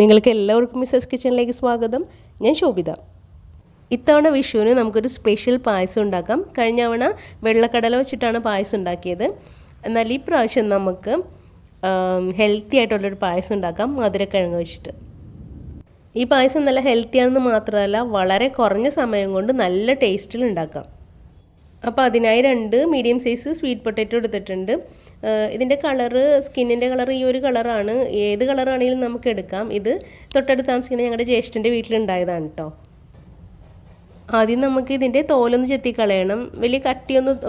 നിങ്ങൾക്ക് എല്ലാവർക്കും മിസ്സസ് കിച്ചണിലേക്ക് സ്വാഗതം. ഞാൻ ശോഭിത. ഇത്തവണ വിഷുവിന് നമുക്കൊരു സ്പെഷ്യൽ പായസം ഉണ്ടാക്കാം. കഴിഞ്ഞ തവണ വെള്ളക്കടല വെച്ചിട്ടാണ് പായസം ഉണ്ടാക്കിയത്. എന്നാൽ ഈ പ്രാവശ്യം നമുക്ക് ഹെൽത്തി ആയിട്ടുള്ളൊരു പായസം ഉണ്ടാക്കാം, മധുരക്കിഴങ്ങ് വെച്ചിട്ട്. ഈ പായസം നല്ല ഹെൽത്തിയാണെന്ന് മാത്രമല്ല വളരെ കുറഞ്ഞ സമയം കൊണ്ട് നല്ല ടേസ്റ്റിൽ ഉണ്ടാക്കാം. അപ്പോൾ അതിനായി 2 മീഡിയം സൈസ് സ്വീറ്റ് പൊട്ടാറ്റോ എടുത്തിട്ടുണ്ട്. ഇതിൻ്റെ കളറ്, സ്കിന്നിൻ്റെ കളർ ഈ ഒരു കളറാണ്. ഏത് കളറാണെങ്കിലും നമുക്ക് എടുക്കാം. ഇത് തൊട്ടടുത്ത് താമസിക്കുന്ന ഞങ്ങളുടെ ജ്യേഷ്ഠൻ്റെ വീട്ടിലുണ്ടായതാണ് കേട്ടോ. ആദ്യം നമുക്ക് ഇതിൻ്റെ തോലൊന്ന് ചെത്തിക്കളയണം. വലിയ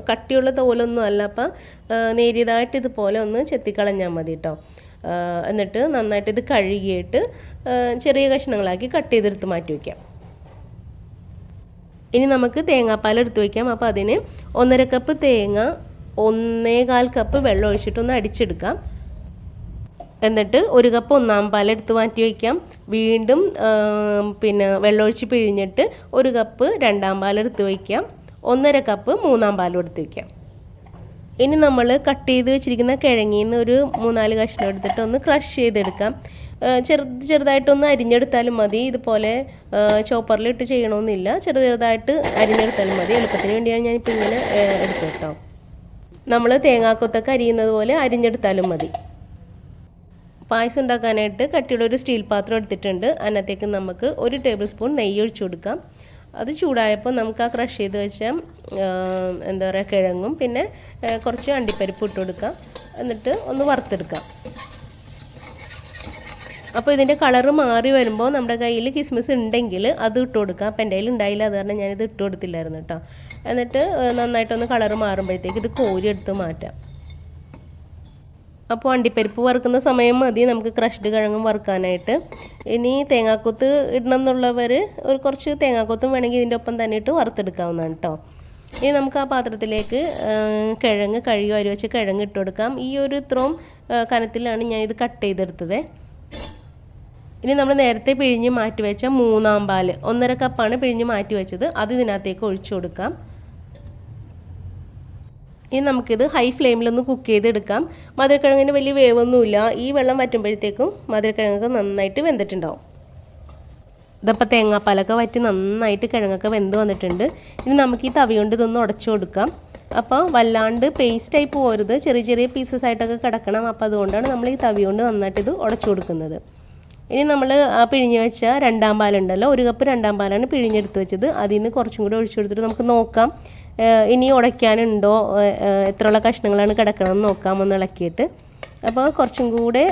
കട്ടിയുള്ള തോലൊന്നും അല്ല. അപ്പം നേരിയതായിട്ട് ഇതുപോലെ ഒന്ന് ചെത്തിക്കളഞ്ഞാൽ മതി കേട്ടോ. എന്നിട്ട് നന്നായിട്ട് ഇത് കഴുകിയിട്ട് ചെറിയ കഷ്ണങ്ങളാക്കി കട്ട് ചെയ്തെടുത്ത് മാറ്റി വയ്ക്കാം. ഇനി നമുക്ക് തേങ്ങാപ്പാൽ എടുത്ത് വയ്ക്കാം. അപ്പോൾ അതിന് 1.5 കപ്പ് തേങ്ങ, 1.25 കപ്പ് വെള്ളം ഒഴിച്ചിട്ടൊന്ന് അടിച്ചെടുക്കാം. എന്നിട്ട് 1 കപ്പ് 1/4 പാൽ എടുത്ത് മാറ്റി വയ്ക്കാം. വീണ്ടും വെള്ളമൊഴിച്ച് പിഴിഞ്ഞിട്ട് 1 കപ്പ് 2/2 പാൽ എടുത്ത് വയ്ക്കാം. 1.5 കപ്പ് 3/4 പാലും എടുത്ത് വയ്ക്കാം. ഇനി നമ്മൾ കട്ട് ചെയ്ത് വെച്ചിരിക്കുന്ന കിഴങ്ങിൽ നിന്ന് ഒരു 3-4 കഷ്ണം എടുത്തിട്ട് ഒന്ന് ക്രഷ് ചെയ്തെടുക്കാം. ചെറുതായിട്ടൊന്ന് അരിഞ്ഞെടുത്താലും മതി. ഇതുപോലെ ചോപ്പറിലിട്ട് ചെയ്യണമെന്നില്ല. ചെറുതായിട്ട് അരിഞ്ഞെടുത്താലും മതി. എളുപ്പത്തിന് വേണ്ടിയാണ് ഞാനിപ്പോൾ ഇങ്ങനെ എടുത്തു കേട്ടോ. നമ്മൾ തേങ്ങാക്കൊത്തൊക്കെ അരിയുന്നത് പോലെ അരിഞ്ഞെടുത്താലും മതി. പായസം ഉണ്ടാക്കാനായിട്ട് കട്ടിയുള്ള ഒരു സ്റ്റീൽ പാത്രം എടുത്തിട്ടുണ്ട്. അതിനകത്തേക്ക് നമുക്ക് 1 ടേബിൾ സ്പൂൺ നെയ്യ് ഒഴിച്ചു കൊടുക്കാം. അത് ചൂടായപ്പോൾ നമുക്ക് ആ ക്രഷ് ചെയ്ത് വെച്ച കിഴങ്ങും പിന്നെ കുറച്ച് അണ്ടിപ്പരിപ്പ് ഇട്ട് കൊടുക്കാം. എന്നിട്ട് ഒന്ന് വറുത്തെടുക്കാം. അപ്പോൾ ഇതിൻ്റെ കളറ് മാറി വരുമ്പോൾ നമ്മുടെ കയ്യിൽ കിസ്മിസ് ഉണ്ടെങ്കിൽ അത് ഇട്ട് കൊടുക്കാം. അപ്പം എൻ്റെ കയ്യിൽ ഉണ്ടായില്ല, അത് കാരണം ഞാനിത് ഇട്ട് കൊടുത്തില്ലായിരുന്നു കേട്ടോ. എന്നിട്ട് നന്നായിട്ടൊന്ന് കളറ് മാറുമ്പോഴത്തേക്ക് ഇത് കോരിയെടുത്ത് മാറ്റാം. അപ്പോൾ അണ്ടിപ്പരിപ്പ് വറുക്കുന്ന സമയം മതി നമുക്ക് ക്രഷ്ഡ് കിഴങ്ങും വറുക്കാനായിട്ട്. ഇനി തേങ്ങാക്കൊത്ത് ഇടണം എന്നുള്ളവർ കുറച്ച് തേങ്ങാക്കൊത്തും വേണമെങ്കിൽ ഇതിൻ്റെ ഒപ്പം തന്നെ ഇട്ട് വറുത്തെടുക്കാവുന്നതാണ് കേട്ടോ. ഇനി നമുക്ക് ആ പാത്രത്തിലേക്ക് കിഴങ്ങ് കഴുകി അരി വെച്ച് കിഴങ്ങ് ഇട്ട് കൊടുക്കാം. ഈ ഒരു ഇത്രയും കനത്തിലാണ് ഞാനിത് കട്ട് ചെയ്തെടുത്തത്. ഇനി നമ്മൾ നേരത്തെ പിഴിഞ്ഞ് മാറ്റി വെച്ച 3/4 പാൽ, 1.5 കപ്പാണ് പിഴിഞ്ഞ് മാറ്റി വെച്ചത്, അത് ഇതിനകത്തേക്ക് ഒഴിച്ചു കൊടുക്കാം. ഇനി നമുക്കിത് ഹൈ ഫ്ലെയിമിലൊന്ന് കുക്ക് ചെയ്തെടുക്കാം. മധുരക്കിഴങ്ങിന് വലിയ വേവൊന്നുമില്ല. ഈ വെള്ളം വറ്റുമ്പോഴത്തേക്കും മധുരക്കിഴങ്ങൊക്കെ നന്നായിട്ട് വെന്തിട്ടുണ്ടാവും. ഇതപ്പോൾ തേങ്ങാപ്പാലൊക്കെ വറ്റി നന്നായിട്ട് കിഴങ്ങൊക്കെ വെന്ത് വന്നിട്ടുണ്ട്. ഇനി നമുക്ക് ഈ തവി കൊണ്ട് ഇതൊന്ന് ഉടച്ചു കൊടുക്കാം. അപ്പോൾ വല്ലാണ്ട് പേസ്റ്റായി പോകരുത്, ചെറിയ ചെറിയ പീസസ് ആയിട്ടൊക്കെ കിടക്കണം. അപ്പോൾ അതുകൊണ്ടാണ് നമ്മൾ ഈ തവി കൊണ്ട് നന്നായിട്ട് ഇത് ഉടച്ചു കൊടുക്കുന്നത്. ഇനി നമ്മൾ ആ പിഴിഞ്ഞ് വെച്ച 2/4 പാലുണ്ടല്ലോ, 1 കപ്പ് 2/4 പാലാണ് പിഴിഞ്ഞെടുത്ത് വെച്ചത്. അതിൽ നിന്ന് കുറച്ചും കൂടി ഒഴിച്ചു കൊടുത്തിട്ട് നമുക്ക് നോക്കാം ഇനി ഉടയ്ക്കാനുണ്ടോ, എത്രയുള്ള കഷ്ണങ്ങളാണ് കിടക്കണമെന്ന് നോക്കാം ഒന്ന് ഇളക്കിയിട്ട്. അപ്പോൾ കുറച്ചും കൂടെ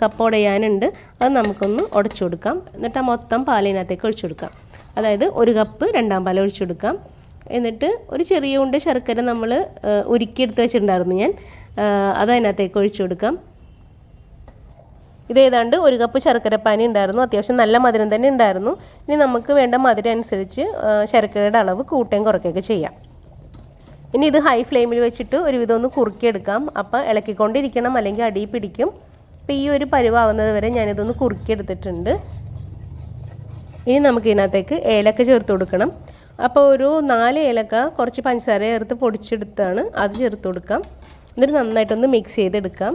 കപ്പ് ഉടയാനുണ്ട്, അത് നമുക്കൊന്ന് ഉടച്ചു കൊടുക്കാം. എന്നിട്ട് ആ മൊത്തം പാലിനകത്തേക്ക് ഒഴിച്ചു കൊടുക്കാം. അതായത് 1 കപ്പ് 2/4 പാൽ ഒഴിച്ചു കൊടുക്കാം. എന്നിട്ട് ഒരു ചെറിയ ഉണ്ട ശർക്കര നമ്മൾ ഉരുക്കിയെടുത്ത് വെച്ചിട്ടുണ്ടായിരുന്നു ഞാൻ, അത് അതിനകത്തേക്ക് ഒഴിച്ചു കൊടുക്കാം. ഇത് ഏതാണ്ട് 1 കപ്പ് ശർക്കരപ്പാനി ഉണ്ടായിരുന്നു. അത്യാവശ്യം നല്ല മധുരം തന്നെ ഉണ്ടായിരുന്നു. ഇനി നമുക്ക് വേണ്ട മധുരം അനുസരിച്ച് ശർക്കരയുടെ അളവ് കൂട്ടുകയും കുറയ്ക്കുകയൊക്കെ ചെയ്യാം. ഇനി ഇത് ഹൈ ഫ്ലെയിമിൽ വെച്ചിട്ട് ഒരുവിധം ഒന്ന് കുറുക്കിയെടുക്കാം. അപ്പോൾ ഇളക്കിക്കൊണ്ടിരിക്കണം, അല്ലെങ്കിൽ അടി പിടിക്കും. അപ്പോൾ ഈ ഒരു പരുവാകുന്നത് വരെ ഞാനിതൊന്ന് കുറുക്കിയെടുത്തിട്ടുണ്ട്. ഇനി നമുക്ക് ഇതിനകത്തേക്ക് ഏലക്ക ചേർത്ത് കൊടുക്കണം. അപ്പോൾ ഒരു 4 ഏലക്ക കുറച്ച് പഞ്ചസാര ചേർത്ത് പൊടിച്ചെടുത്താണ്, അത് ചേർത്ത് കൊടുക്കാം. എന്നിട്ട് നന്നായിട്ടൊന്ന് മിക്സ് ചെയ്തെടുക്കാം.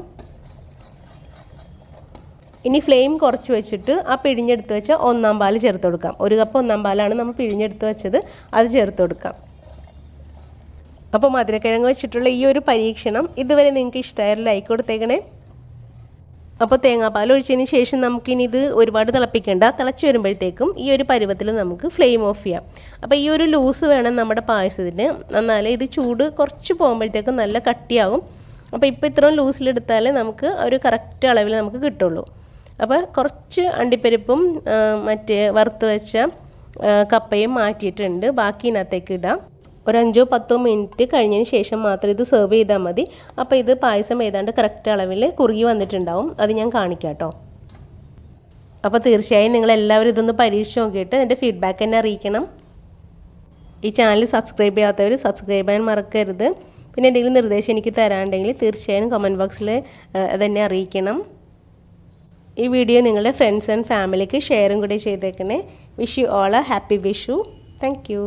ഇനി ഫ്ലെയിം കുറച്ച് വെച്ചിട്ട് ആ പിഴിഞ്ഞെടുത്ത് വെച്ച 1/4 പാൽ ചേർത്ത് കൊടുക്കാം. 1 കപ്പ് 1/4 പാലാണ് നമ്മൾ പിഴിഞ്ഞെടുത്ത് വെച്ചത്, അത് ചേർത്ത് കൊടുക്കാം. അപ്പോൾ മധുരക്കിഴങ്ങ് വെച്ചിട്ടുള്ള ഈ ഒരു പരീക്ഷണം ഇതുവരെ നിങ്ങൾക്ക് ഇഷ്ടമായാലും ലൈക്ക് കൊടുത്തേക്കണേ. അപ്പോൾ തേങ്ങാപ്പാൽ ഒഴിച്ചതിന് ശേഷം നമുക്കിനി ഇത് ഒരുപാട് തിളപ്പിക്കേണ്ട. തിളച്ച് വരുമ്പോഴത്തേക്കും ഈ ഒരു പരുവത്തിൽ നമുക്ക് ഫ്ലെയിം ഓഫ് ചെയ്യാം. അപ്പോൾ ഈ ഒരു ലൂസ് വേണം നമ്മുടെ പായസത്തിന്, എന്നാലേ ഇത് ചൂട് കുറച്ച് പോകുമ്പോഴത്തേക്കും നല്ല കട്ടിയാവും. അപ്പോൾ ഇപ്പോൾ ഇത്രയും ലൂസിലെടുത്താലേ നമുക്ക് ഒരു കറക്റ്റ് അളവിൽ നമുക്ക് കിട്ടുള്ളൂ. അപ്പോൾ കുറച്ച് അണ്ടിപ്പരിപ്പും മറ്റേ വറുത്ത് വെച്ച കപ്പയും മാറ്റിയിട്ടുണ്ട്, ബാക്കി ഇതിനകത്തേക്ക് ഇടാം. ഒരു 5-10 മിനിറ്റ് കഴിഞ്ഞതിന് ശേഷം മാത്രം ഇത് സെർവ് ചെയ്താൽ മതി. അപ്പോൾ ഇത് പായസം ഏതാണ്ട് കറക്റ്റ് അളവിൽ കുറുകി വന്നിട്ടുണ്ടാവും, അത് ഞാൻ കാണിക്കാം കേട്ടോ. അപ്പോൾ തീർച്ചയായും നിങ്ങളെല്ലാവരും ഇതൊന്ന് പരീക്ഷിച്ച് നോക്കിയിട്ട് എൻ്റെ ഫീഡ്ബാക്ക് എന്നെ അറിയിക്കണം. ഈ ചാനൽ സബ്സ്ക്രൈബ് ചെയ്യാത്തവർ സബ്സ്ക്രൈബ് ചെയ്യാൻ മറക്കരുത്. പിന്നെ എന്തെങ്കിലും നിർദ്ദേശം എനിക്ക് തരാനുണ്ടെങ്കിൽ തീർച്ചയായും കമൻറ്റ് ബോക്സിൽ അതെന്നെ അറിയിക്കണം. ഈ വീഡിയോ നിങ്ങളുടെ ഫ്രണ്ട്സ് ആൻഡ് ഫാമിലിക്ക് ഷെയറും കൂടി ചെയ്തേക്കണേ. Wish you all A happy Vishu. Thank you.